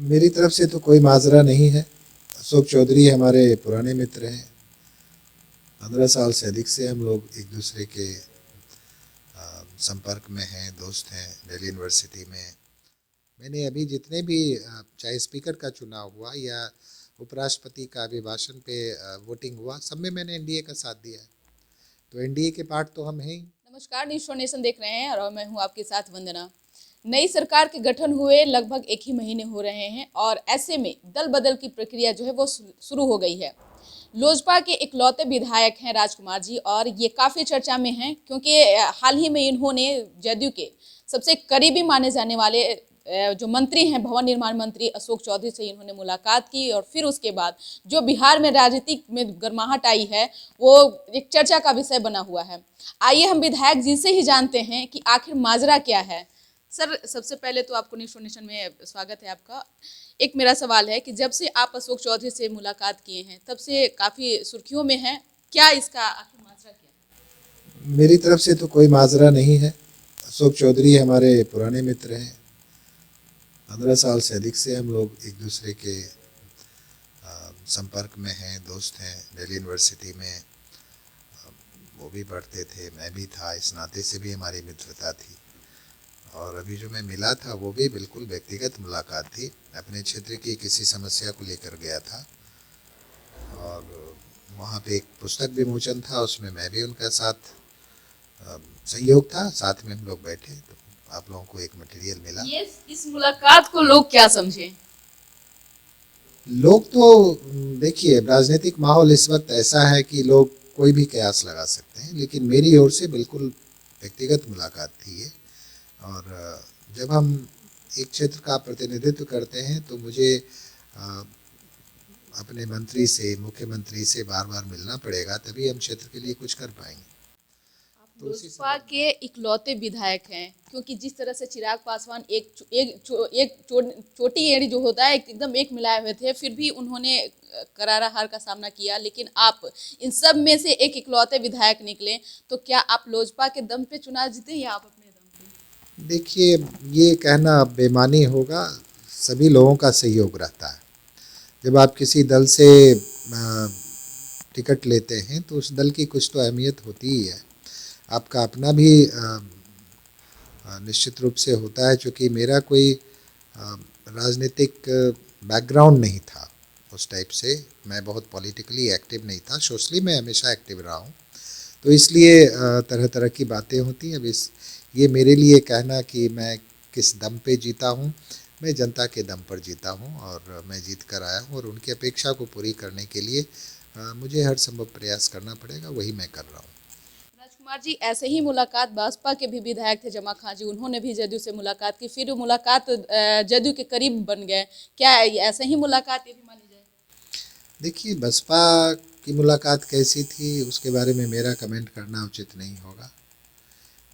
मेरी तरफ से तो कोई माजरा नहीं है। अशोक चौधरी हमारे पुराने मित्र हैं। 15 साल से अधिक से हम लोग एक दूसरे के संपर्क में हैं, दोस्त हैं। दिल्ली यूनिवर्सिटी में मैंने अभी जितने भी चाहे स्पीकर का चुनाव हुआ या उपराष्ट्रपति का अभिभाषण पे वोटिंग हुआ, सब में मैंने एनडीए का साथ दिया है। तो एनडीए के पार्ट तो हम हैं ही। नमस्कार, न्यूज फॉर नेशन देख रहे हैं और मैं हूं आपके साथ वंदना। नई सरकार के गठन हुए लगभग एक ही महीने हो रहे हैं और ऐसे में दल बदल की प्रक्रिया जो है वो शुरू हो गई है। लोजपा के इकलौते विधायक हैं राजकुमार जी और ये काफी चर्चा में हैं क्योंकि हाल ही में इन्होंने जदयू के सबसे करीबी माने जाने वाले जो मंत्री हैं, भवन निर्माण मंत्री अशोक चौधरी से इन्होंने मुलाकात की और फिर उसके बाद जो बिहार में राजनीतिक में गर्माहट आई है वो एक चर्चा का विषय बना हुआ है। आइए हम विधायक जी से ही जानते हैं कि आखिर माजरा क्या है। सर, सबसे पहले तो आपको न्यूज नेशन में स्वागत है आपका। एक मेरा सवाल है कि जब से आप अशोक चौधरी से मुलाकात किए हैं तब से काफ़ी सुर्खियों में हैं, क्या इसका आखिर माजरा क्या है? मेरी तरफ से तो कोई माजरा नहीं है। अशोक चौधरी हमारे पुराने मित्र हैं। 15 साल से अधिक से हम लोग एक दूसरे के संपर्क में हैं, दोस्त हैं। दिल्ली यूनिवर्सिटी में वो भी पढ़ते थे, मैं भी था, इस नाते से भी हमारी मित्रता थी। और अभी जो मैं मिला था वो भी बिल्कुल व्यक्तिगत मुलाकात थी। अपने क्षेत्र की किसी समस्या को लेकर गया था और वहाँ पे एक पुस्तक विमोचन था, उसमें मैं भी उनका साथ सहयोग था, साथ में हम लोग बैठे तो आप लोगों को एक मटेरियल मिला। ये इस मुलाकात को लोग क्या समझे? लोग तो देखिए, राजनीतिक माहौल इस वक्त ऐसा है कि लोग कोई भी कयास लगा सकते हैं, लेकिन मेरी ओर से बिल्कुल व्यक्तिगत मुलाकात थी ये। और जब हम एक क्षेत्र का प्रतिनिधित्व करते हैं तो मुझे अपने मंत्री से, मुख्यमंत्री से बार बार मिलना पड़ेगा, तभी हम क्षेत्र के लिए कुछ कर पाएंगे। आप लोजपा के इकलौते विधायक हैं क्योंकि जिस तरह से चिराग पासवान एक चोटी एड़ी जो होता है एकदम एक मिलाए हुए थे, फिर भी उन्होंने करारा हार का सामना किया, लेकिन आप इन सब में से एक इकलौते विधायक निकले। तो क्या आप लोजपा के दम पे चुनाव जीते या आप अपने दम पे? देखिए, ये कहना बेमानी होगा। सभी लोगों का सहयोग रहता है। जब आप किसी दल से टिकट लेते हैं तो उस दल की कुछ तो अहमियत होती ही है। आपका अपना भी निश्चित रूप से होता है। चूँकि मेरा कोई राजनीतिक बैकग्राउंड नहीं था उस टाइप से, मैं बहुत पॉलिटिकली एक्टिव नहीं था। सोशली मैं हमेशा एक्टिव रहा हूँ, तो इसलिए तरह तरह की बातें होती हैं। अब ये मेरे लिए कहना कि मैं किस दम पे जीता हूँ, मैं जनता के दम पर जीता हूँ और मैं जीत कर आया हूँ और उनकी अपेक्षा को पूरी करने के लिए मुझे हर संभव प्रयास करना पड़ेगा, वही मैं कर रहा हूँ। राजकुमार जी, ऐसे ही मुलाकात बसपा के भी विधायक थे जमा खां जी, उन्होंने भी जदयू से मुलाकात की, फिर वो मुलाकात जदयू के करीब बन गए। क्या ऐसे ही मुलाकात ये भी मानी जाए? देखिए, बसपा की मुलाकात कैसी थी उसके बारे में मेरा कमेंट करना उचित नहीं होगा।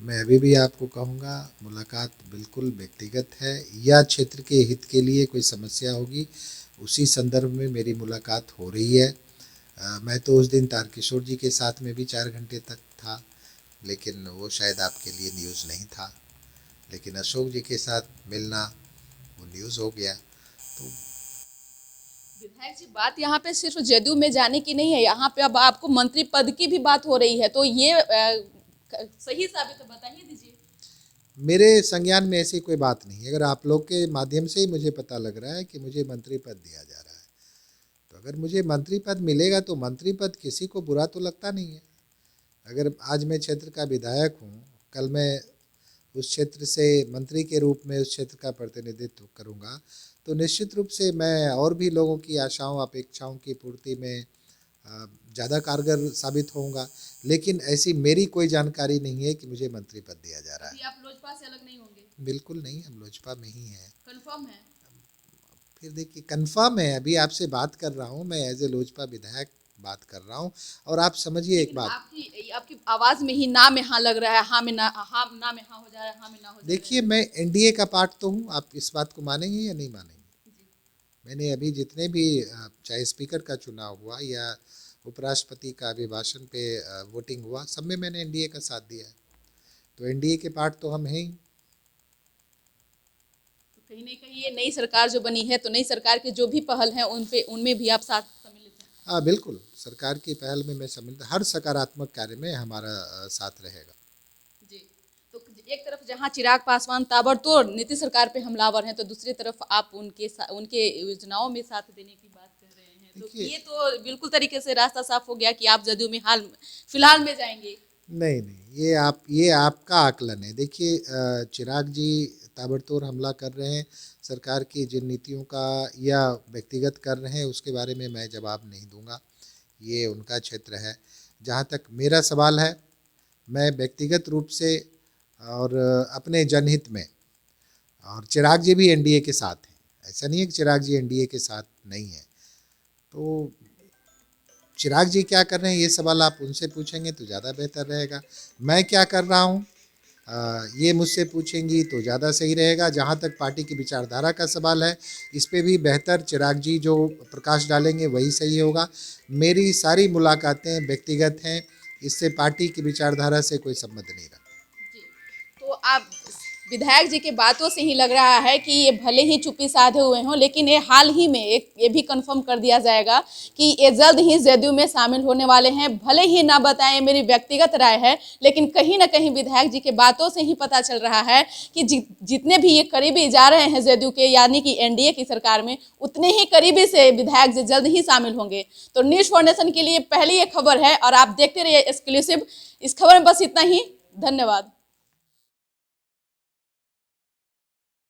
मैं अभी भी आपको कहूँगा, मुलाकात बिल्कुल व्यक्तिगत है या क्षेत्र के हित के लिए कोई समस्या होगी उसी संदर्भ में मेरी मुलाकात हो रही है। मैं तो उस दिन तारकिशोर जी के साथ में भी 4 घंटे तक था, लेकिन वो शायद आपके लिए न्यूज़ नहीं था। लेकिन अशोक जी के साथ मिलना वो न्यूज़ हो गया। तो विधायक जी, बात यहाँ पे सिर्फ जदयू में जाने की नहीं है, यहाँ पे अब आपको मंत्री पद की भी बात हो रही है, तो ये सही साबित है, बताइए दीजिए। मेरे संज्ञान में ऐसी कोई बात नहीं है। अगर आप लोग के माध्यम से ही मुझे पता लग रहा है कि मुझे मंत्री पद दिया जा रहा है, तो अगर मुझे मंत्री पद मिलेगा तो मंत्री पद किसी को बुरा तो लगता नहीं है। अगर आज मैं क्षेत्र का विधायक हूँ, कल मैं उस क्षेत्र से मंत्री के रूप में उस क्षेत्र का प्रतिनिधित्व करूँगा, तो निश्चित रूप से मैं और भी लोगों की आशाओं अपेक्षाओं की पूर्ति में ज़्यादा कारगर साबित होऊंगा। लेकिन ऐसी मेरी कोई जानकारी नहीं है कि मुझे मंत्री पद दिया जा रहा अभी है। आप लोजपा से अलग नहीं होंगे? बिल्कुल नहीं, हम लोजपा में ही हैं। कंफर्म है? फिर देखिए, कंफर्म है, अभी आपसे बात कर रहा हूँ, मैं एज ए लोजपा विधायक बात कर रहा हूँ। और आप समझिए एक लेकिन बात, आपकी आपकी आवाज में ही ना में हाँ लग रहा है, हाँ में ना, हाँ ना में हाँ हो जा रहा है, हाँ में ना हो जा रहा देखिए, मैं एनडीए का पार्ट तो हूँ। आप इस बात को मानेंगे या नहीं मानेंगे? है जी। मैंने अभी जितने भी चाहे स्पीकर का चुनाव हुआ या उपराष्ट्रपति का अभिभाषण पे वोटिंग हुआ, सब में मैंने एनडीए का साथ दिया है। तो एनडीए के पार्ट तो हम हैं ही। कहीं ना कहीं ये नई सरकार जो बनी है तो नई सरकार के जो भी पहल हैं उनमें भी आप साथ सम्मिलित हैं? हाँ बिल्कुल, सरकार की पहल में मैं सम्मिलित, हर सकारात्मक कार्य में हमारा साथ रहेगा। जी। तो एक तरफ जहां चिराग पासवान ताबड़तोड़ नीतीश सरकार पे हमलावर हैं, तो दूसरी तरफ आप उनके योजनाओं में साथ देने की बात कर रहे हैं, तो देखिए, ये तो बिल्कुल तरीके से रास्ता साफ हो गया कि आप जदयू में फिलहाल में जाएंगे। नहीं नहीं, ये आपका आकलन है। देखिए, चिराग जी ताबड़तोड़ हमला कर रहे हैं, सरकार की जिन नीतियों का या व्यक्तिगत कर रहे हैं उसके बारे में मैं जवाब नहीं दूंगा, ये उनका क्षेत्र है। जहाँ तक मेरा सवाल है, मैं व्यक्तिगत रूप से और अपने जनहित में, और चिराग जी भी एनडीए के साथ हैं, ऐसा नहीं है कि चिराग जी एनडीए के साथ नहीं है। तो चिराग जी क्या कर रहे हैं ये सवाल आप उनसे पूछेंगे तो ज़्यादा बेहतर रहेगा। मैं क्या कर रहा हूँ ये मुझसे पूछेंगी तो ज़्यादा सही रहेगा। जहाँ तक पार्टी की विचारधारा का सवाल है, इस पे भी बेहतर चिराग जी जो प्रकाश डालेंगे वही सही होगा। मेरी सारी मुलाकातें व्यक्तिगत हैं, इससे पार्टी की विचारधारा से कोई संबंध नहीं रहा। जी। तो आप विधायक जी के बातों से ही लग रहा है कि ये भले ही चुप्पी साधे हुए हों, लेकिन ये हाल ही में ये भी कंफर्म कर दिया जाएगा कि ये जल्द ही जदयू में शामिल होने वाले हैं। भले ही ना बताएं, मेरी व्यक्तिगत राय है, लेकिन कहीं ना कहीं विधायक जी के बातों से ही पता चल रहा है कि जितने भी ये करीबी जा रहे हैं जदयू के, यानी कि एनडीए की सरकार में, उतने ही करीबी से विधायक जी जल्द ही शामिल होंगे। तो न्यूज़ फाउंडेशन के लिए पहली ये खबर है और आप देखते रहिए एक्सक्लूसिव। इस खबर में बस इतना ही। धन्यवाद।